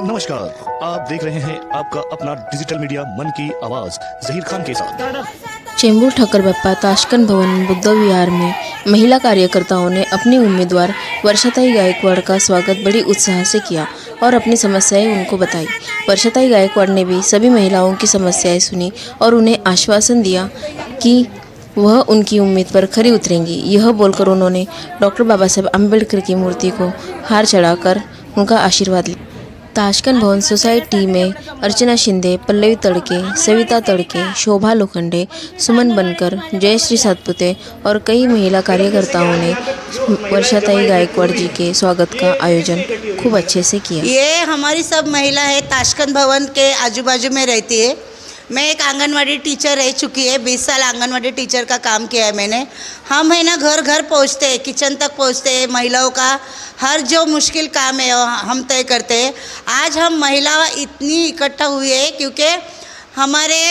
नमस्कार, आप देख रहे हैं आपका अपना डिजिटल मीडिया मन की आवाज जहीर खान के साथ। चेंबूर ठक्करबप्पा ताशकंद भवन बुद्ध विहार में महिला कार्यकर्ताओं ने अपनी उम्मीदवार वर्षाताई गायकवाड़ का स्वागत बड़ी उत्साह से किया और अपनी समस्याएं उनको बताई। वर्षाताई गायकवाड़ ने भी सभी महिलाओं की समस्याएं सुनी और उन्हें आश्वासन दिया कि वह उनकी उम्मीद पर खरी उतरेंगी। यह बोलकर उन्होंने डॉक्टर बाबा साहेब अम्बेडकर की मूर्ति को हार चढ़ाकर उनका आशीर्वाद लिया। ताशकंद भवन सोसाइटी में अर्चना शिंदे, पल्लवी तड़के, सविता तड़के, शोभा लोखंडे, सुमन बनकर, जयश्री सातपुते और कई महिला कार्यकर्ताओं ने वर्षाताई गायकवाड़ जी के स्वागत का आयोजन खूब अच्छे से किया। ये हमारी सब महिला है, ताशकंद भवन के आजू बाजू में रहती है। मैं एक आंगनवाड़ी टीचर रह चुकी है, 20 साल आंगनवाड़ी टीचर का काम किया है मैंने। हम है ना घर घर पहुँचते हैं, किचन तक पहुँचते हैं, महिलाओं का हर जो मुश्किल काम है हम तय करते हैं। आज हम महिला इतनी इकट्ठा हुई है क्योंकि हमारे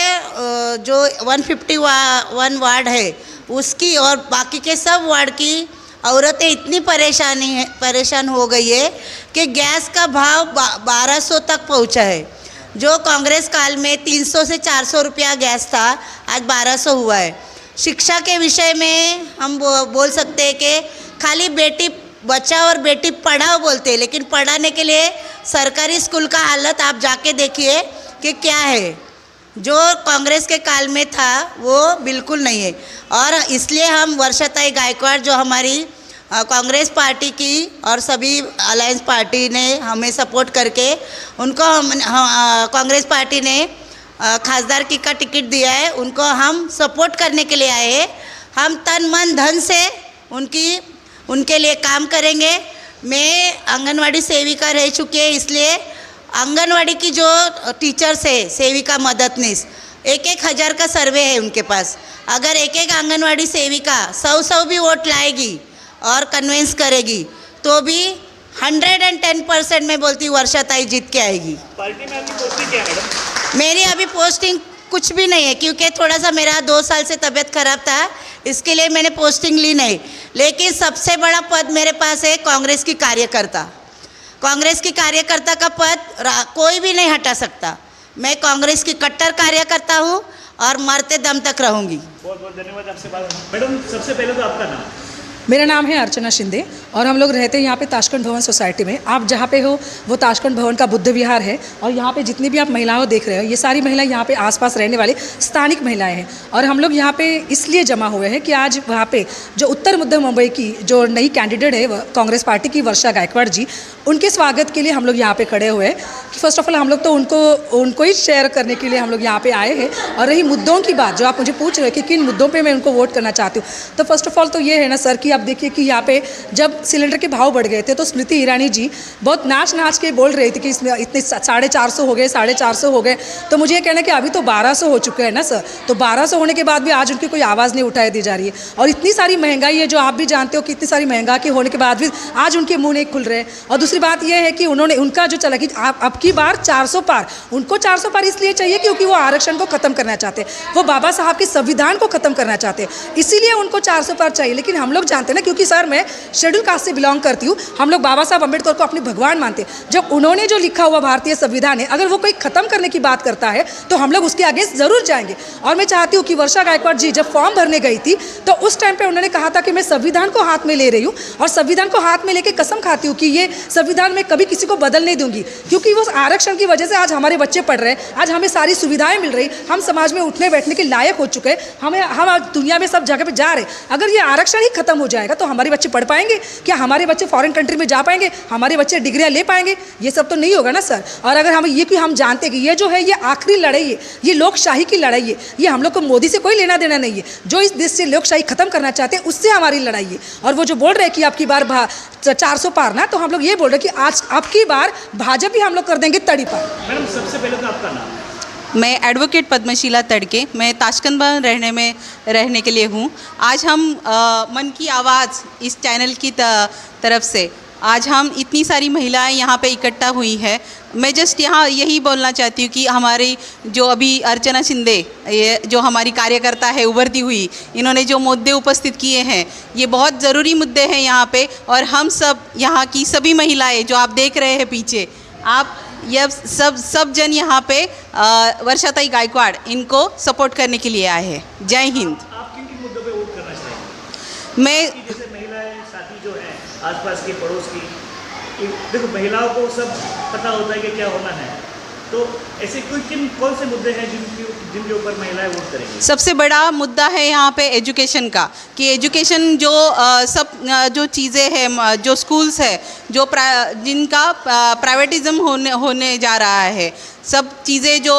जो 151 वार्ड है उसकी और बाकी के सब वार्ड की औरतें इतनी परेशान हो गई है कि गैस का भाव 1200 तक पहुंचा है। जो कांग्रेस काल में 300 से 400 रुपया गैस था, आज 1200 हुआ है। शिक्षा के विषय में हम बोल सकते हैं कि खाली बेटी बचाओ और बेटी पढ़ाओ बोलते हैं, लेकिन पढ़ाने के लिए सरकारी स्कूल का हालत आप जाके देखिए कि क्या है। जो कांग्रेस के काल में था वो बिल्कुल नहीं है। और इसलिए हम वर्षाताई गायकवाड़ जो हमारी कांग्रेस पार्टी की और सभी अलायंस पार्टी ने हमें सपोर्ट करके उनको कांग्रेस पार्टी ने खासदार की का टिकट दिया है, उनको हम सपोर्ट करने के लिए आए हैं। हम तन मन धन से उनके लिए काम करेंगे। मैं आंगनवाड़ी सेविका रह चुकी है, इसलिए आंगनवाड़ी की जो टीचर्स है, सेविका मददनीश, 1-1 हज़ार का सर्वे है उनके पास। अगर एक आंगनवाड़ी सेविका 100 भी वोट लाएगी और कन्विंस करेगी तो भी 110% मैं बोलती हूँ वर्षाताई जीत के आएगी। पार्टी में आपकी पोस्टिंग क्या है मैडम? मेरी अभी पोस्टिंग कुछ भी नहीं है क्योंकि थोड़ा सा मेरा 2 साल से तबीयत खराब था, इसके लिए मैंने पोस्टिंग ली नहीं। लेकिन सबसे बड़ा पद मेरे पास है कांग्रेस की कार्यकर्ता। कांग्रेस की कार्यकर्ता का पद कोई भी नहीं हटा सकता। मैं कांग्रेस की कट्टर कार्यकर्ता हूँ और मरते दम तक रहूँगी। बहुत बहुत धन्यवाद आपसे बात। मैडम, सबसे पहले तो आपका नाम? मेरा नाम है अर्चना शिंदे और हम लोग रहते हैं यहाँ पे ताशकंद भवन सोसाइटी में। आप जहाँ पे हो वो ताशकंद भवन का बुद्ध विहार है और यहाँ पे जितनी भी आप महिलाओं देख रहे हो ये सारी महिलाएं यहाँ पे आसपास रहने वाली स्थानिक महिलाएं हैं। और हम लोग यहाँ पे इसलिए जमा हुए हैं कि आज वहाँ पे जो उत्तर मध्य मुंबई की जो नई कैंडिडेट है कांग्रेस पार्टी की वर्षा गायकवाड़ जी, उनके स्वागत के लिए हम लोग यहाँ पे खड़े हुए हैं। फर्स्ट ऑफ ऑल हम लोग तो उनको ही शेयर करने के लिए हम लोग यहाँ पे आए हैं। और रही मुद्दों की बात जो आप मुझे पूछ रहे हैं कि किन मुद्दों पे मैं उनको वोट करना चाहती हूँ, तो फर्स्ट ऑफ ऑल तो ये है ना सर कि आप देखिए कि यहाँ पे जब सिलेंडर के भाव बढ़ गए थे तो स्मृति ईरानी जी बहुत नाच के बोल रही थी कि इसमें इतने 450 हो गए, 450 हो गए। तो मुझे ये कहना कि अभी तो 1200 हो चुके हैं ना सर। तो 1200 होने के बाद भी आज उनकी कोई आवाज़ नहीं उठाई दी जा रही है। और इतनी सारी महंगाई है जो आप भी जानते हो कि इतनी सारी महंगाई होने के बाद भी आज उनके मुँह नहीं खुल रहे। और दूसरी बात यह है कि उनका जो चला कि अब की बार 400 पार, उनको 400 पार इसलिए चाहिए क्योंकि वो आरक्षण को ख़त्म करना चाहते हैं, वो बाबा साहब के संविधान को ख़त्म करना चाहते हैं, इसीलिए उनको 400 पार चाहिए। लेकिन हम लोग जानते हैं ना, क्योंकि सर मैं शेड्यूल कास्ट से बिलोंग करती हूँ, हम लोग बाबा साहब अम्बेडकर को अपने भगवान मानते हैं। जब उन्होंने जो लिखा हुआ भारतीय संविधान है, अगर वो कोई ख़त्म करने की बात करता है तो हम लोग उसके अगेंस्ट ज़रूर जाएंगे। और मैं चाहती हूँ कि वर्षा गायकवाड़ जी जब फॉर्म भरने गई थी तो उस टाइम पर उन्होंने कहा था कि मैं संविधान को हाथ में ले रही हूँ और संविधान को हाथ में लेके कसम खाती हूँ कि ये संविधान में कभी किसी को बदल नहीं दूंगी। क्योंकि वो आरक्षण की वजह से आज हमारे बच्चे पढ़ रहे हैं, आज हमें सारी सुविधाएं मिल रही, हम समाज में उठने बैठने के लायक हो चुके हैं, हम आज दुनिया में सब जगह पे जा रहे हैं। अगर ये आरक्षण ही खत्म हो जाएगा तो हमारे बच्चे पढ़ पाएंगे क्या? हमारे बच्चे फॉरेन कंट्री में जा पाएंगे? हमारे बच्चे डिग्रियां ले पाएंगे? ये सब तो नहीं होगा ना सर। और अगर हम जानते हैं कि ये जो है ये आखिरी लड़ाई है, ये लोकशाही की लड़ाई है, ये हम लोग को मोदी से कोई लेना देना नहीं है। जो इस देश से लोकशाही खत्म करना चाहते हैं उससे हमारी लड़ाई है। और वो जो बोल रहे हैं कि आपकी बार 400 पार ना, तो हम लोग ये बोल रहे हैं कि आज आपकी बार भाजपा भी हम लोग कर देंगे तड़ी पार। मैडम, सबसे पहले तो आपका नाम? मैं एडवोकेट पद्मशीला तड़के, मैं ताशकंद भवन रहने के लिए हूँ। आज हम मन की आवाज़ इस चैनल की तरफ से आज हम इतनी सारी महिलाएं यहाँ पे इकट्ठा हुई है। मैं जस्ट यहाँ यही बोलना चाहती हूँ कि हमारी जो अभी अर्चना शिंदे, ये जो हमारी कार्यकर्ता है उभरती हुई, इन्होंने जो मुद्दे उपस्थित किए हैं ये बहुत ज़रूरी मुद्दे हैं यहाँ पे। और हम सब यहाँ की सभी महिलाएं जो आप देख रहे हैं पीछे, आप ये सब जन यहाँ पे वर्षाताई गायकवाड़ इनको सपोर्ट करने के लिए आए हैं। जय हिंद। आप किन किन मुद्दों पे वोट करना चाहेंगे? मैं जैसे महिलाएं साथी जो हैं आसपास की पड़ोस की, देखो महिलाओं को सब पता होता है कि क्या होना है, तो ऐसे कौन से मुद्दे हैं जिनके ऊपर महिलाएं वोट करेंगी? सबसे बड़ा मुद्दा है यहाँ पे एजुकेशन का, कि एजुकेशन जो जो चीज़ें हैं, जो स्कूल्स है, जो जिनका प्राइवेटिज्म होने जा रहा है, सब चीज़ें जो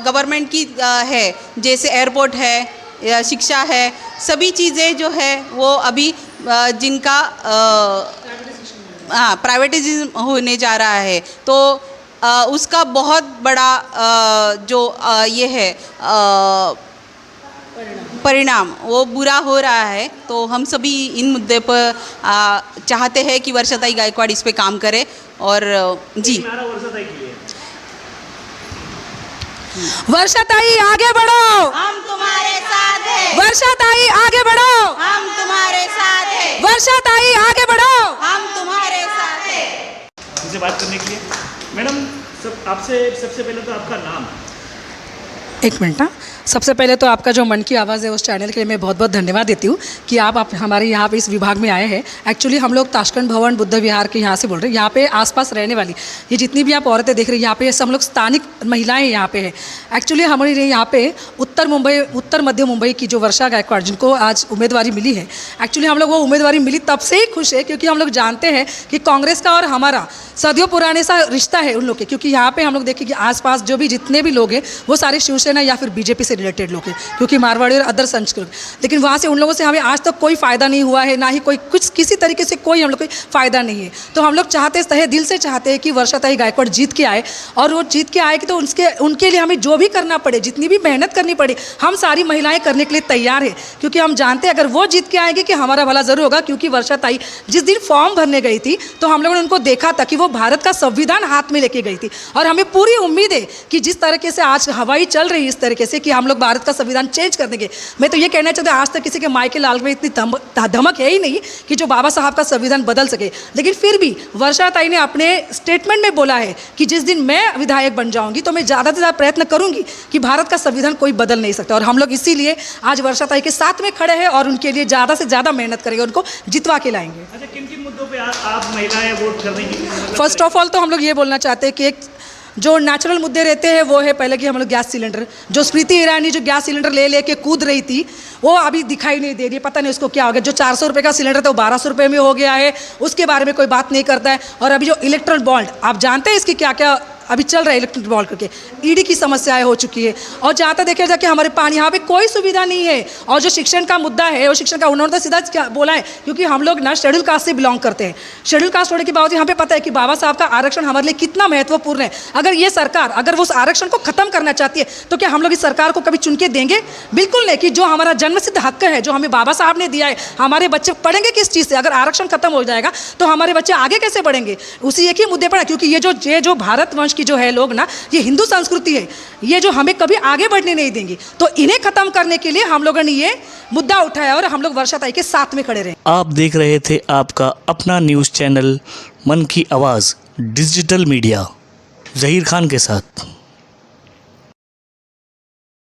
गवर्नमेंट की है, जैसे एयरपोर्ट है या शिक्षा है, सभी चीज़ें जो है वो अभी जिनका प्राइवेटिज्म होने जा रहा है, तो उसका बहुत बड़ा जो ये है परिणाम वो बुरा हो रहा है। तो हम सभी इन मुद्दे पर चाहते हैं कि वर्षाताई गायकवाड़ इस पे काम करे। और जी, नारा वर्षाताई के लिए वर्षाताई आगे बढ़ो, हम तुम्हारे साथ हैं। वर्षाताई आगे बढ़ो, हम तुम्हारे साथ हैं। वर्षाताई आगे बढ़ो। हम तुम्हारे साथ हैं। हमसे बात करने के लिए मैडम, आपसे सबसे पहले तो आपका नाम। एक मिनट ना, सबसे पहले तो आपका जो मन की आवाज़ है उस चैनल के लिए मैं बहुत बहुत धन्यवाद देती हूँ कि आप हमारे यहाँ पे इस विभाग में आए हैं। एक्चुअली हम लोग ताशकंद भवन बुद्ध विहार के यहाँ से बोल रहे हैं। यहाँ पे आसपास रहने वाली ये जितनी भी आप औरतें देख रही हैं, यहाँ पे सब लोग स्थानिक महिलाएं यहाँ पे हैं। एक्चुअली हमारे यहाँ पे उत्तर मध्य मुंबई की जो वर्षा गायकवाड़ जिनको आज उम्मीदवारी मिली है, एक्चुअली हम लोग वो उम्मीदवारी मिली तब से ही खुश है क्योंकि हम लोग जानते हैं कि कांग्रेस का और हमारा सदियों पुराने सा रिश्ता है उन लोग के। क्योंकि यहाँ पे हम लोग देखें कि आसपास जो भी जितने भी लोग हैं वो सारे शिवसेना या फिर बीजेपी से रिलेटेड लोग हैं, क्योंकि मारवाड़ी और अदर संस्कृत। लेकिन वहाँ से उन लोगों से हमें आज तक कोई फ़ायदा नहीं हुआ है, ना ही कोई कुछ किसी तरीके से कोई हम लोग को फ़ायदा नहीं है। तो हम लोग चाहते तहे दिल से चाहते हैं कि वर्षाताई गायकवाड़ जीत के आए, और वो जीत के आए कि तो उनके लिए हमें जो भी करना पड़े, जितनी भी मेहनत करनी पड़े, हम सारी महिलाएं करने के लिए तैयार है। क्योंकि हम जानते हैं अगर वो जीत के आएंगे कि हमारा भला ज़रूर होगा। क्योंकि वर्षाताई जिस दिन फॉर्म भरने गई थी तो हम लोगों ने उनको देखा था कि वो भारत का संविधान हाथ में लेके गई थी, और हमें पूरी उम्मीद है कि जिस तरीके से आज हवाई चल रही है इस तरीके से कि हम लोग भारत का संविधान चेंज कर देंगे। मैं तो ये कहना चाहती हूँ आज तक किसी के मायके लाल में इतनी धमक है ही नहीं कि जो बाबा साहब का संविधान बदल सके। लेकिन फिर भी वर्षाताई ने अपने स्टेटमेंट में बोला है कि जिस दिन मैं विधायक बन जाऊंगी तो मैं ज़्यादा से ज़्यादा प्रयत्न करूंगी कि भारत का संविधान कोई बदल नहीं सकता। और हम लोग इसीलिए आज वर्षाताई के साथ में खड़े हैं और उनके लिए ज़्यादा से ज़्यादा मेहनत करेंगे, उनको जितवा के लाएंगे। अच्छा, किन किन मुद्दों पे आप महिलाएं वोट करने की? फर्स्ट ऑफ ऑल तो हम लोग ये बोलना चाहते हैं कि एक जो नेचुरल मुद्दे रहते हैं वो है पहले कि हम लोग गैस सिलेंडर, जो स्मृति ईरानी जो गैस सिलेंडर ले के कूद रही थी वो अभी दिखाई नहीं दे रही है, पता नहीं उसको क्या हो गया। जो 400 रुपये का सिलेंडर था वो 1200 रुपये में हो गया है, उसके बारे में कोई बात नहीं करता है। और अभी जो इलेक्ट्रॉन बॉन्ड, आप जानते हैं इसकी क्या क्या अभी चल रहा है इलेक्ट्रिक बॉन्ड करके, ईडी की समस्याएं हो चुकी है। और जहाँ तक देखा जाए कि हमारे पानी यहाँ पे कोई सुविधा नहीं है। और जो शिक्षण का मुद्दा है वो शिक्षण का उन्होंने तो सीधा क्या बोला है, क्योंकि हम लोग ना शेड्यूल कास्ट से बिलोंग करते हैं। शेड्यूल कास्ट होने के बावजूद यहाँ पे पता है कि बाबा साहब का आरक्षण हमारे लिए कितना महत्वपूर्ण है। अगर ये सरकार अगर वो उस आरक्षण को खत्म करना चाहती है तो क्या हम लोग इस सरकार को कभी चुन के देंगे? बिल्कुल नहीं। कि जो हमारा जन्मसिद्ध हक है, जो हमें बाबा साहब ने दिया है, हमारे बच्चे पढ़ेंगे किस चीज़ से? अगर आरक्षण खत्म हो जाएगा तो हमारे बच्चे आगे कैसे बढ़ेंगे? उसी एक ही मुद्दे पर, क्योंकि ये जो भारत वंश की जो है लोग ना, ये हिंदू संस्कृति है, ये जो हमें कभी आगे बढ़ने नहीं देंगी। तो इन्हें खत्म करने के लिए हम लोगों ने ये मुद्दा उठाया और हम लोग वर्षाताई के साथ में खड़े रहे। आप देख रहे थे आपका अपना न्यूज़ चैनल मन की आवाज़ डिजिटल मीडिया, ज़हीर खान के साथ।